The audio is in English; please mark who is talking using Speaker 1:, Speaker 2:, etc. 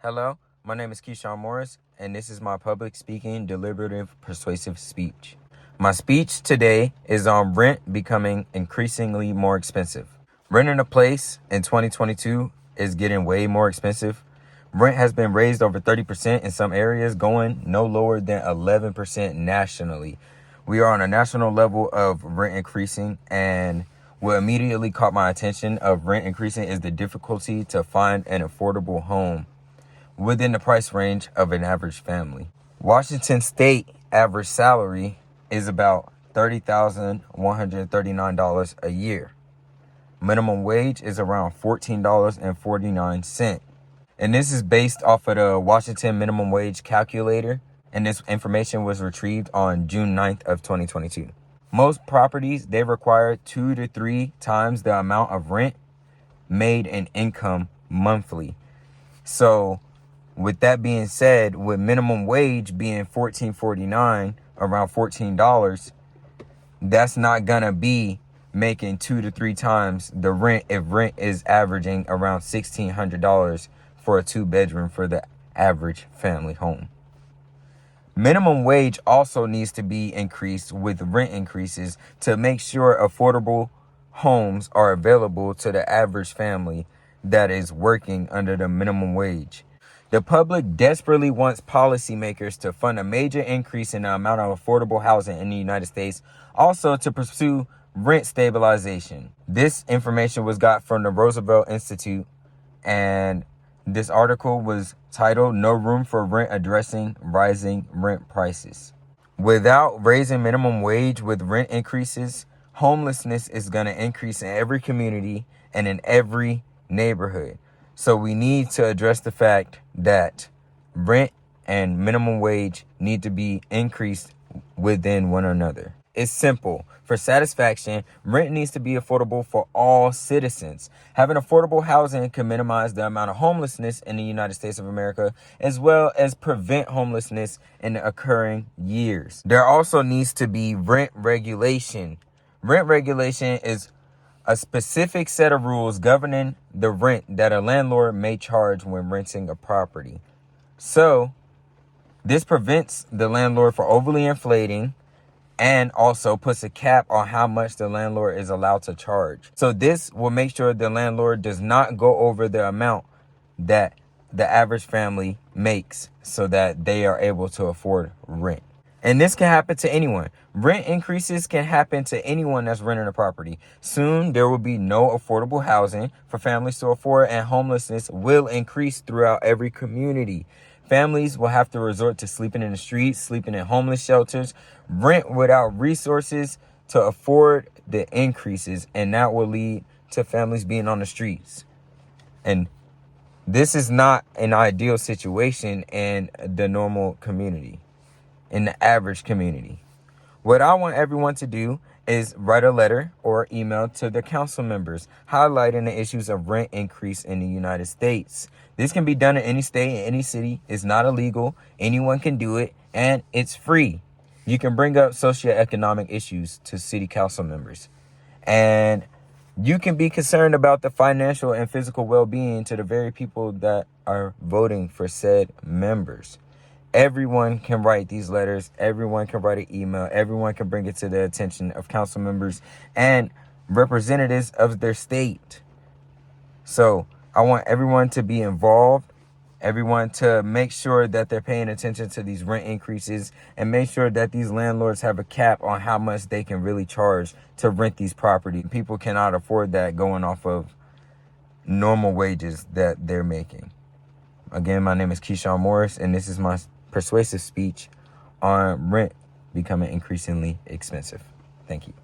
Speaker 1: Hello, my name is Keyshawn Morris, and this is my public speaking, deliberative, persuasive speech. My speech today is on rent becoming increasingly more expensive. Renting a place in 2022 is getting way more expensive. Rent has been raised over 30% in some areas, going no lower than 11% nationally. We are on a national level of rent increasing, and what immediately caught my attention of rent increasing is the difficulty to find an affordable home within the price range of an average family. Washington State average salary is about $30,139 a year. Minimum wage is around $14.49. And this is based off of the Washington minimum wage calculator. And this information was retrieved on June 9th of 2022. Most properties, they require 2 to 3 times the amount of rent made in income monthly. So with that being said, with minimum wage being $14.49, around $14, that's not gonna be making 2 to 3 times the rent if rent is averaging around $1,600 for a 2-bedroom for the average family home. Minimum wage also needs to be increased with rent increases to make sure affordable homes are available to the average family that is working under the minimum wage. The public desperately wants policymakers to fund a major increase in the amount of affordable housing in the United States, also to pursue rent stabilization. This information was got from the Roosevelt Institute, and this article was titled "No Room for Rent Addressing Rising Rent Prices." Without raising minimum wage with rent increases, homelessness is going to increase in every community and in every neighborhood. So we need to address the fact that rent and minimum wage need to be increased within one another. It's simple. For satisfaction, rent needs to be affordable for all citizens. Having affordable housing can minimize the amount of homelessness in the United States of America, as well as prevent homelessness in the occurring years. There also needs to be rent regulation. Rent regulation is a specific set of rules governing the rent that a landlord may charge when renting a property. So this prevents the landlord from overly inflating and also puts a cap on how much the landlord is allowed to charge. So this will make sure the landlord does not go over the amount that the average family makes so that they are able to afford rent. And this can happen to anyone. Rent increases can happen to anyone that's renting a property. Soon, there will be no affordable housing for families to afford, and homelessness will increase throughout every community. Families will have to resort to sleeping in the streets, sleeping in homeless shelters, rent without resources to afford the increases, and that will lead to families being on the streets. And this is not an ideal situation in the normal community, in the average community. What I want everyone to do is write a letter or email to the council members highlighting the issues of rent increase in the United States. This can be done in any state, in any city. It's not illegal. Anyone can do it, and it's free. You can bring up socioeconomic issues to city council members, and you can be concerned about the financial and physical well-being to the very people that are voting for said members. Everyone can write these letters. Everyone can write an email. Everyone can bring it to the attention of council members and representatives of their state. So I want everyone to be involved, everyone to make sure that they're paying attention to these rent increases, and make sure that these landlords have a cap on how much they can really charge to rent these properties. People cannot afford that going off of normal wages that they're making. Again, my name is Keyshawn Morris, and this is my persuasive speech on rent becoming increasingly expensive. Thank you.